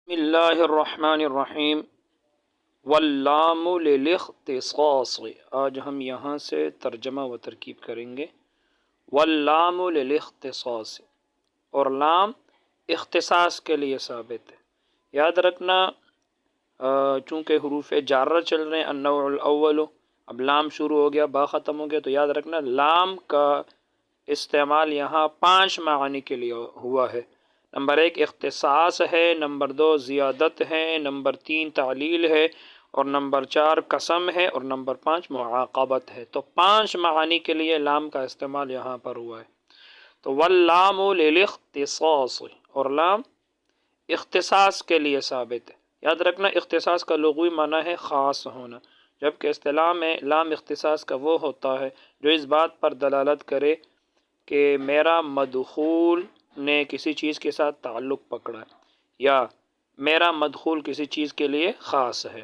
بسم اللہ الرحمن الرحیم واللام للاختصاص۔ آج ہم یہاں سے ترجمہ و ترکیب کریں گے۔ واللام للاختصاص، اور لام اختصاص کے لیے ثابت ہے۔ یاد رکھنا، چونکہ حروف جارہ چل رہے ہیں، النوع الاول، اب لام شروع ہو گیا، با ختم ہو گیا، تو یاد رکھنا لام کا استعمال یہاں 5 معانی کے لیے ہوا ہے۔ نمبر 1 اختصاص ہے، نمبر 2 زیادت ہے، نمبر 3 تعلیل ہے، اور نمبر 4 قسم ہے، اور نمبر 5 معاقبت ہے۔ تو 5 معانی کے لیے لام کا استعمال یہاں پر ہوا ہے۔ تو واللام للاختصاص، اور لام اختصاص کے لیے ثابت ہے۔ یاد رکھنا اختصاص کا لغوی معنی ہے خاص ہونا، جبکہ اصطلاح میں لام اختصاص کا وہ ہوتا ہے جو اس بات پر دلالت کرے کہ میرا مدخول نے کسی چیز کے ساتھ تعلق پکڑا ہے، یا میرا مدخول کسی چیز کے لیے خاص ہے۔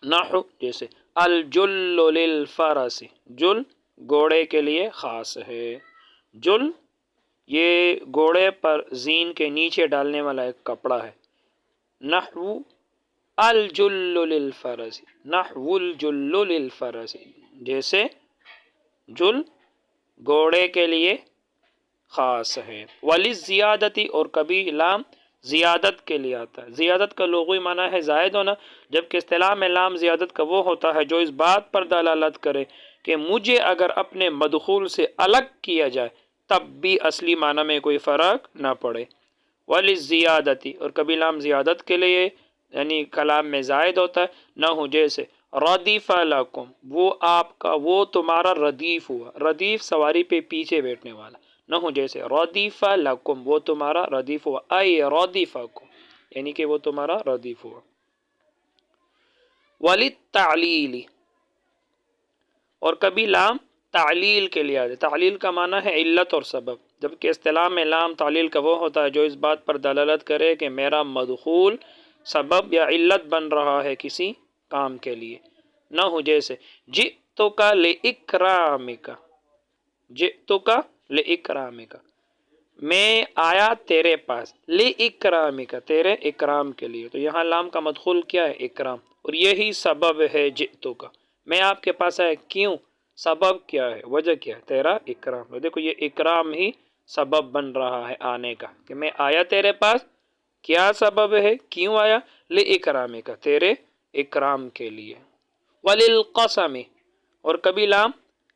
نحو جیسے الجل للفرس، جل گھوڑے کے لیے خاص ہے۔ جل یہ گھوڑے پر زین کے نیچے ڈالنے والا ایک کپڑا ہے۔ نحو الجل للفرس، نحو الجل للفرس، جیسے جل گھوڑے کے لیے خاص ہے۔ وللزیادتی، اور کبھی لام زیادت کے لیے آتا ہے۔ زیادت کا لغوی معنی ہے زائد ہونا، جبکہ اصطلاح میں لام زیادت کا وہ ہوتا ہے جو اس بات پر دلالت کرے کہ مجھے اگر اپنے مدخول سے الگ کیا جائے تب بھی اصلی معنی میں کوئی فرق نہ پڑے۔ وللزیادتی، اور کبھی لام زیادت کے لیے یعنی کلام میں زائد ہوتا ہے۔ نہ ہو جیسے ردیف لکم، وہ آپ کا، وہ تمہارا ردیف ہوا، ردیف سواری پہ پیچھے بیٹھنے والا۔ نہ ہو جیسے ردیف لکم، وہ تمہارا ردیف ہوا، ای ردیفکم، یعنی کہ وہ تمہارا ردیف ہوا۔ وللتعلیل، اور کبھی لام تعلیل کے لیے آتے۔ تعلیل کا معنی ہے علت اور سبب، جبکہ اصطلاح میں لام تعلیل کا وہ ہوتا ہے جو اس بات پر دلالت کرے کہ میرا مدخول سبب یا علت بن رہا ہے کسی کام کے لیے۔ نہ ہو جیسے جئتک لإکرامک، جئتک لإکرامک، میں آیا تیرے پاس، لإکرامک، تیرے اکرام کے لیے۔ تو یہاں لام کا مدخول کیا ہے؟ اکرام، اور یہی سبب ہے جئتک، میں آپ کے پاس آیا، کیوں؟ سبب کیا ہے، وجہ کیا ہے؟ تیرا اکرام۔ دیکھو یہ اکرام ہی سبب بن رہا ہے آنے کا، کہ میں آیا تیرے پاس، کیا سبب ہے، کیوں آیا؟ لإکرامک، تیرے اکرام کے لیے۔ وللقسم، اور کبھی لام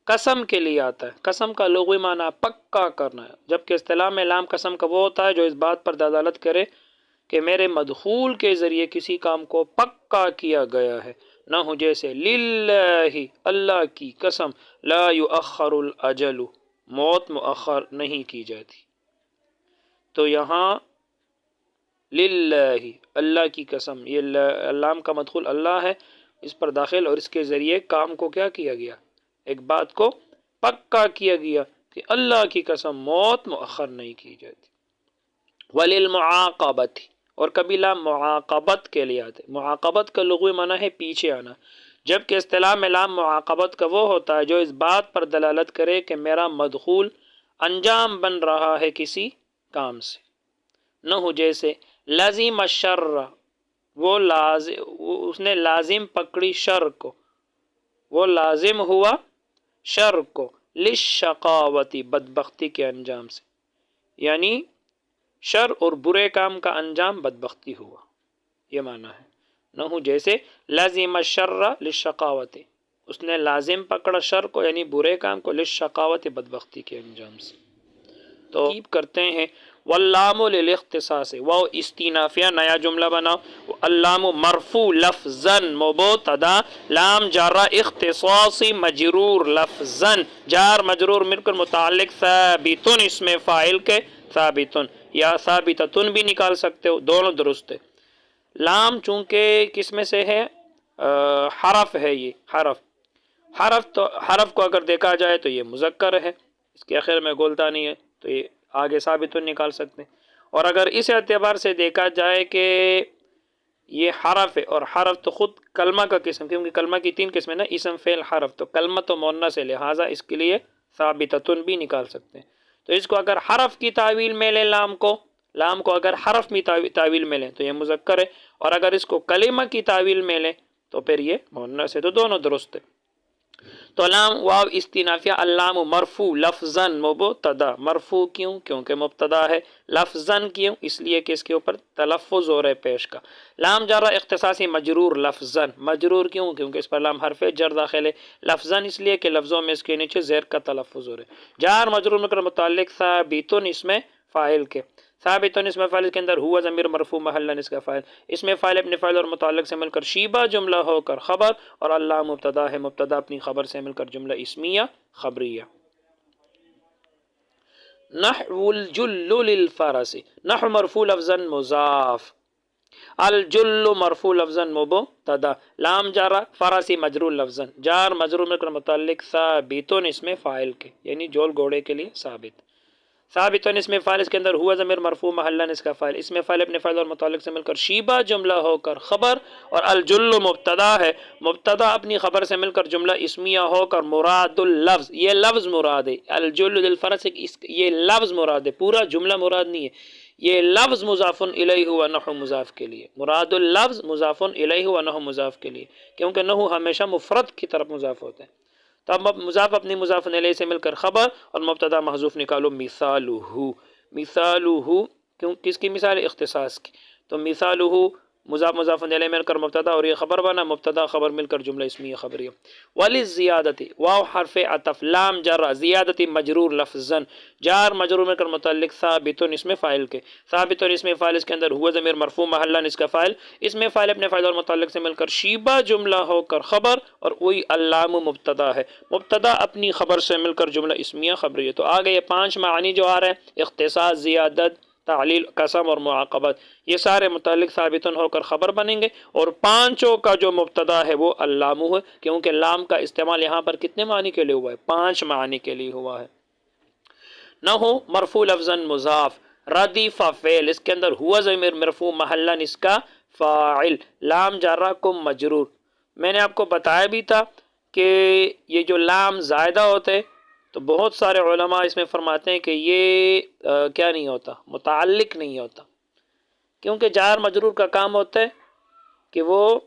قسم کے لیے آتا ہے۔ قسم کا لغوی معنی پکا کرنا ہے، جبکہ اصطلاح میں لام قسم کا وہ ہوتا ہے جو اس بات پر دلالت کرے کہ میرے مدخول کے ذریعے کسی کام کو پکا کیا گیا ہے۔ نہ ہو جیسے للہ، اللہ کی قسم، لا یؤخر الاجل، موت مؤخر نہیں کی جاتی۔ تو یہاں للہ، اللہ کی قسم، یہ لام کا مدخول اللہ ہے، اس پر داخل، اور اس کے ذریعے کام کو کیا کیا گیا؟ ایک بات کو پکا کیا گیا کہ اللہ کی قسم موت مؤخر نہیں کی جاتی۔ وللمعاقبت، اور کبھی لام معاقبت کے لیے آتے۔ معاقبت کا لغوی معنی ہے پیچھے آنا، جبکہ اصطلاح میں لام معاقبت کا وہ ہوتا ہے جو اس بات پر دلالت کرے کہ میرا مدخول انجام بن رہا ہے کسی کام سے۔ نہ ہو جیسے لازم الشر، وہ اس نے لازم پکڑی شر کو، وہ لازم ہوا شر کو، للشقاوتی، بدبختی کے انجام سے، یعنی شر اور برے کام کا انجام بدبختی ہوا، یہ معنی ہے۔ نہ ہو جیسے لازم الشر للشقاوتی، اس نے لازم پکڑا شر کو یعنی برے کام کو، للشقاوتی، بدبختی کے انجام سے۔ تو کرتے ہیں واللام للاختصاص، واو استینافیہ، نیا جملہ بناؤ۔ اللام مرفوع لفظا مبتدا، لام جارہ اختصاصی مجرور لفظا، جار مجرور مل کر متعلق ثابتن، اس میں فاعل کے ثابتن، یا ثابتتن بھی نکال سکتے ہو، دونوں درست ہے۔ لام چونکہ کس میں سے ہے؟ حرف ہے، یہ حرف کو اگر دیکھا جائے تو یہ مذکر ہے، اس کے آخر میں گولتا نہیں ہے، تو یہ آگے ثابتن نکال سکتے ہیں۔ اور اگر اس اعتبار سے دیکھا جائے کہ یہ حرف ہے، اور حرف تو خود کلمہ کا قسم، کیونکہ کلمہ کی 3 قسمیں نا، اسم فعل حرف، تو کلمہ تو مؤنث ہے، لہٰذا اس کے لیے ثابتتن بھی نکال سکتے ہیں۔ تو اس کو اگر حرف کی تعویل میں لے لام کو، لام کو اگر حرف میں تعویل میں لیں تو یہ مذکر ہے، اور اگر اس کو کلمہ کی تعویل میں لیں تو پھر یہ مؤنث ہے، تو دونوں درست ہے۔ تو لام واو استنافیہ، اللام مرفوع لفظاً مبتدا، مرفوع کیوں؟ کیونکہ مبتدا ہے، لفظاً کیوں؟ اس لیے کہ اس کے اوپر تلفظ ہو رہا ہے پیش کا۔ لام جارہ اختصاصی مجرور لفظاً، مجرور کیوں؟ کیونکہ اس پر لام حرف جر داخل ہے، لفظاً اس لیے کہ لفظوں میں اس کے نیچے زیر کا تلفظ ہو رہا ہے۔ جار مجرور میں کر متعلق ثابتن اس میں فاعل کے، ثابتن اس میں فاعل کے اندر ہوا ضمیر مرفوع محلا اس کا فاعل، اس میں فاعل اپنے فاعل اور متعلق سے مل کر شیبہ جملہ ہو کر خبر، اور اللہ مبتدا ہے، مبتدا اپنی خبر سے مل کر جملہ اسمیہ خبریہ۔ نحو الجل للفرس، نحو مرفوع لفظا مضاف، الجل مرفوع لفظا مبتدا، لام جارہ فرسی مجرور لفظا، جار مجرور میں کر متعلق ثابتن اس میں فاعل کے، یعنی جول گھوڑے کے لیے ثابت، ثابتن اس میں فاعل، اس کے اندر ہوا ضمیر مرفوع محلا اس کا فاعل، اس میں فاعل اپنے فاعل اور متعلق سے مل کر شیبہ جملہ ہو کر خبر، اور الجل مبتدا ہے، مبتدا اپنی خبر سے مل کر جملہ اسمیہ ہو کر مراد اللفظ، یہ لفظ مراد ہے، الجل للفرس یہ لفظ مراد ہے، پورا جملہ مراد نہیں ہے، یہ لفظ مضاف الیہ و نحو مضاف کے لیے، مراد اللفظ مضاف الیہ و نحو مضاف کے لیے، کیونکہ نحو ہمیشہ مفرد کی طرف مضاف ہوتے ہیں۔ تو اب مضاف اپنی مضاف الیہ سے مل کر خبر اور مبتدا محذوف نکالو، مثالہ، مثالہ کیوں؟ کس کی مثال؟ اختصاص کی، تو مثالہ مضاف مضاف الیہ مل کر مبتدا اور یہ خبر بنا، مبتدا خبر مل کر جملہ اسمیہ خبریہ۔ وللزیادتی، واو حرف عطف، لام جر زیادتی مجرور لفظا، جار مجرور مل کر متعلق ثابتن اس میں فاعل کے، ثابتن اس میں فاعل، اس کے اندر ہوا ضمیر مرفوع محلا اس کا فاعل، اس میں فاعل اپنے فاعل اور متعلق سے مل کر شیبہ جملہ ہو کر خبر، اور وہی اللام مبتدا ہے، مبتدا اپنی خبر سے مل کر جملہ اسمیہ خبریہ۔ تو آگے یہ 5 معنی جو آ رہے ہیں، اختصاص، زیادت، تعلیل، قسم اور معاقبت، یہ سارے متعلق ثابتن ہو کر خبر بنیں گے، اور پانچوں کا جو مبتدا ہے وہ اللام ہے، کیونکہ لام کا استعمال یہاں پر کتنے معنی کے لیے ہوا ہے؟ 5 معنی کے لیے ہوا ہے۔ نحو مرفوع لفظا مضاف، ردیف فعل، اس کے اندر ہوا ضمیر مرفوع محلا اس کا فاعل، لام جارہ کم مجرور۔ میں نے آپ کو بتایا بھی تھا کہ یہ جو لام زائدہ ہوتے تو بہت سارے علماء اس میں فرماتے ہیں کہ یہ کیا نہیں ہوتا؟ متعلق نہیں ہوتا، کیونکہ جار مجرور کا کام ہوتا ہے کہ وہ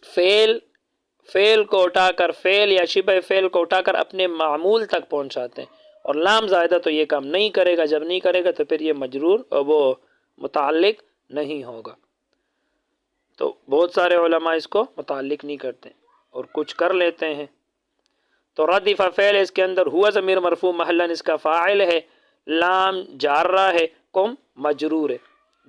فعل کو اٹھا کر، فعل یا شبہ فعل کو اٹھا کر اپنے معمول تک پہنچاتے ہیں، اور لام زائدہ تو یہ کام نہیں کرے گا، جب نہیں کرے گا تو پھر یہ مجرور اور وہ متعلق نہیں ہوگا۔ تو بہت سارے علماء اس کو متعلق نہیں کرتے اور کچھ کر لیتے ہیں۔ تو ردیف فعل، اس کے اندر ہوا ضمیر مرفوع محلا اس کا فاعل ہے، لام جارہ ہے، کم مجرور ہے،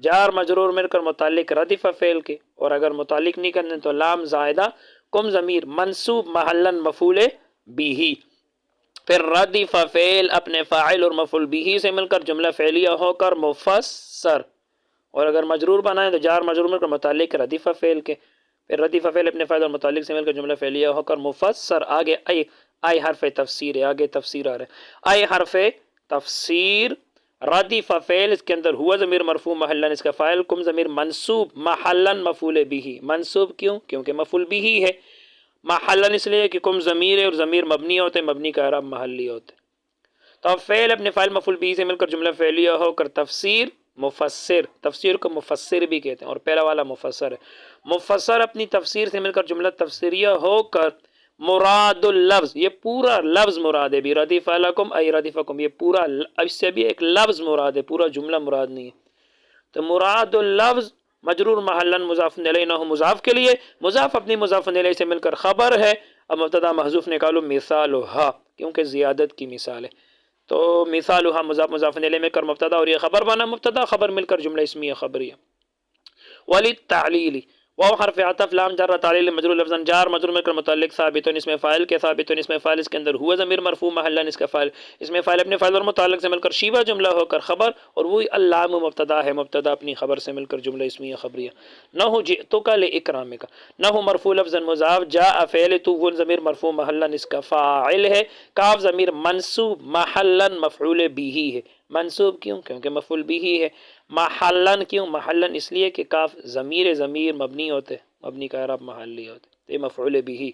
جار مجرور مل کر متعلق ردیف فعل کے، اور اگر متعلق نہیں کرنے تو لام زائدہ کم ضمیر منصوب محلا مفعول بھی، پھر ردیف فعل اپنے فاعل اور مفعول بھی سے مل کر جملہ فعلیہ ہو کر مفسر، اور اگر مجرور بنائیں تو جار مجرور مل کر متعلق ردیف فعل کے، پھر ردیف فعل اپنے فاعل اور متعلق سے مل کر جملہ فعلیہ ہو کر مفسر۔ آگے آئی حرف تفسیر ہے، آگے تفسیر آ رہا ہے، آئی حرف تفسیر، ردیف فعل، اس کے اندر ہوا ضمیر مرفوع محلا اس کا فاعل، کم ضمیر منصوب محلا مفعول بھی، منصوب کیوں؟ کیونکہ مفعول بھی ہے، محلا اس لیے کہ کم ضمیر ہے اور ضمیر مبنی ہوتے، مبنی کا اعراب محلی ہوتے۔ تو اب فعل اپنے فاعل مفعول بھی سے مل کر جملہ فعلیہ ہو کر تفسیر مفسر، تفسیر کو مفسر بھی کہتے ہیں، اور پہلا والا مفسر ہے، مفسر اپنی تفسیر سے مل کر جملہ تفسیریہ ہو کر مراد اللفظ، یہ پورا لفظ مراد ہے بھی، ردیف لکم ای ردیفکم، یہ پورا اس سے بھی ایک لفظ مراد ہے، پورا جملہ مراد نہیں ہے۔ تو مراد اللفظ مجرور محلا مضاف الیہ، نحو مضاف کے لیے، مضاف اپنی مضاف الیہ سے مل کر خبر ہے، اب مبتدا محذوف نکالو، مثالھا، کیونکہ زیادت کی مثال ہے، تو مثالھا مضاف مضاف الیہ میں کر مبتدا اور یہ خبر بنا، مبتدا خبر مل کر جملہ اسمیہ خبریہ۔ وللتعلیل، واو حرف عطف، لام جر تعلیل مجرور لفظا، جار مجرور مل کر متعلق ثابتن اس میں فاعل کے، ثابتن اس میں فاعل، اس کے اندر ہوا ضمیر مرفوع محلا اس کا فاعل، اس میں فاعل اپنے فاعل اور متعلق سے مل کر شیبہ جملہ ہو کر خبر، اور وہی اللام مبتدا ہے، مبتدا اپنی خبر سے مل کر جملہ اسمیہ خبریہ۔ نحو جئتک لاکرامک، نحو مرفوع لفظا مضاف، جاء فعل تو وہ ضمیر مرفوع محلا اس کا فاعل ہے، کاف ضمیر منصوب محلا مفعول بھی ہے، منصوب کیوں؟ کیونکہ مفعول بھی ہے، محلن کیوں؟ محلن اس لیے کہ کاف ضمیر مبنی ہوتے، مبنی کا اعراب محلی ہوتے، یہ مفعول بھی۔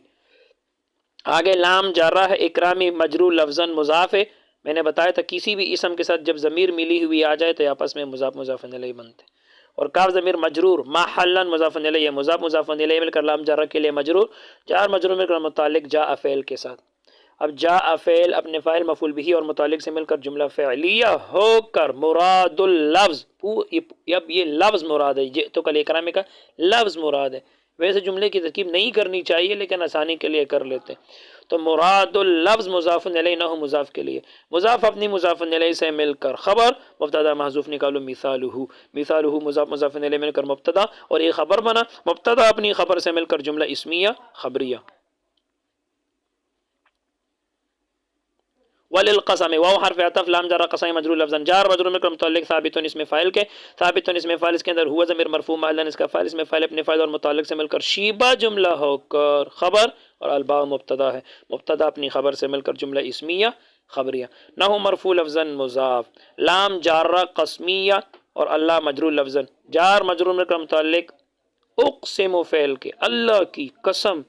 آگے لام جارہ ہے، اکرامی مجرور لفظاً مضاف ہے، میں نے بتایا تھا کسی بھی اسم کے ساتھ جب ضمیر ملی ہوئی آ جائے تو آپس میں مضاف مضاف الیہ بنتے. اور کاف ضمیر مجرور محلا مضاف الیہ مضاف مضاف الیہ مل کر لام جر کے لیے مجرور جار مجرور مل کر متعلق جاء فعل کے ساتھ. اب جاء فعل اپنے فاعل مفعول بھی اور متعلق سے مل کر جملہ فعلیہ ہو کر مراد اللفظ، اب یہ لفظ مراد ہے، جئت کا اکرام کا لفظ مراد ہے. ویسے جملے کی ترکیب نہیں کرنی چاہیے لیکن آسانی کے لیے کر لیتے ہیں. تو مراد اللفظ مضاف الیہ نہ ہو مضاف کے لیے، مضاف اپنی مضاف الیہ سے مل کر خبر مبتدا محذوف نکالو مثالہ، مثالہ مضاف مضاف الیہ مل کر مبتدا اور یہ خبر بنا، مبتدا اپنی خبر سے مل کر جملہ اسمیہ خبریہ. وللقسم واو حرف عطف لام جر قسم مجرور لفظا جار مجرور مل کر متعلق ثابت اسم فاعل کے، ثابت اسم فاعل اس کے اندر ہوا ضمیر مرفوع محلا اس کا فاعل، اس میں فاعل اپنے فاعل اور متعلق سے مل کر شیبہ جملہ ہو کر خبر اور الباء مبتدا ہے، مبتدا اپنی خبر سے مل کر جملہ اسمیہ خبریہ. نہ مرفوع لفظا مضاف لام جارہ قسمیہ اور اللہ مجرور لفظا جار مجرور مل کر متعلق اقسم فعل کے اللہ کی قسم،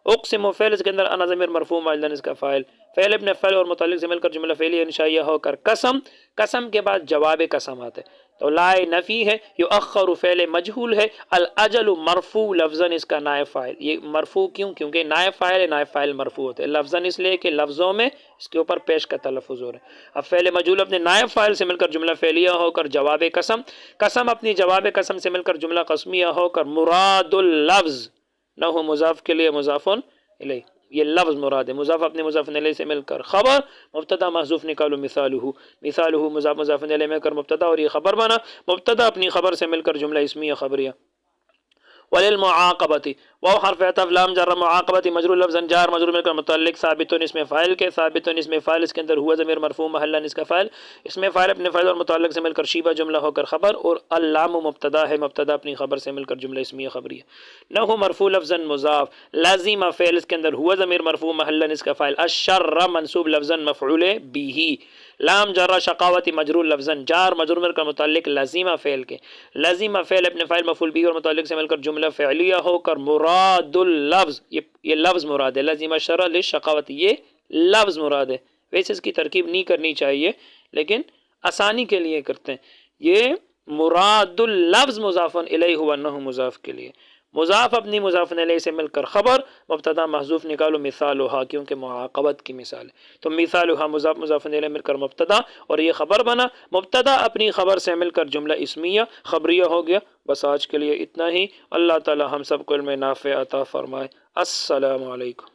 اقسم فعل اس کے اندر انا ضمیر مرفوع محلا اس کا فاعل، فعل ابن فعل اور متعلق سے مل کر جملہ فعلیہ انشائیہ ہو کر قسم، قسم کے بعد جواب قسم آتے تو لائے نفی ہے، یؤخر فعل مجہول ہے، الاجل مرفوع لفظاً اس کا نائب فاعل. یہ مرفوع کیوں؟ کیونکہ نائب فاعل ہے، نائب فاعل مرفوع ہوتے ہیں لفظاً اس لیے کہ لفظوں میں اس کے اوپر پیش کا تلفظ ہو رہا ہے. اب فعل مجہول اپنے نائب فاعل سے مل کر جملہ فعلیہ ہو کر جواب قسم، قسم اپنی جواب قسم سے مل کر جملہ قسمیہ ہو کر مراد اللفظ نہ ہو مضاف کے لیے مضاف الیہ، یہ لفظ مراد ہے، مضاف اپنے مضاف الیہ سے مل کر خبر مبتدا محذوف نکالو مثالہ، مثالہ مضاف مضاف الیہ مل کر مبتدا اور یہ خبر بنا، مبتدا اپنی خبر سے مل کر جملہ اسمیہ خبریہ. وللمعاقبۃ واو حرف عطف لام جر معاقبۃ مجرور لفظا جار مجرور مل کر متعلق ثابت اسم فاعل کے، ثابت اسم فاعل اس کے اندر ہوا ضمیر مرفوع محلا اس کا فاعل، اس میں فاعل اپنے فاعل اور متعلق سے مل کر شیبہ جملہ ہو کر خبر اور اللام مبتدا ہے، مبتدا اپنی خبر سے مل کر جملہ اسمیہ خبریہ. نہ مرفوع لفظا مضاف لازم فعل اس کے اندر ہوا ضمیر مرفوع محلا اس کا فاعل، الشر منصوب لفظا مفعول به، لام جر شقاوت مجرور لفظا جار مجرور مل کر متعلق لازمہ فعل کے، لازمہ فعل اپنے فاعل مفعول به اور متعلق سے مل کر جملہ فعلیہ ہو کر مراد اللفظ، یہ لفظ مراد ہے، لازمہ شرع للشقاوت یہ لفظ مراد ہے. ویسے اس کی ترکیب نہیں کرنی چاہیے لیکن آسانی کے لیے کرتے ہیں. یہ مراد اللفظ مضاف الیہ ہوا نہ مضاف کے لیے، مضاف اپنی مضاف الیہ سے مل کر خبر مبتدا محذوف نکالو مثالھا کیونکہ معاقبت کی مثال ہے تو مثالھا مضاف مضاف الیہ مل کر مبتدا اور یہ خبر بنا، مبتدا اپنی خبر سے مل کر جملہ اسمیہ خبریہ ہو گیا. بس آج کے لیے اتنا ہی. اللہ تعالی ہم سب کو علم نافع عطا فرمائے. السلام علیکم.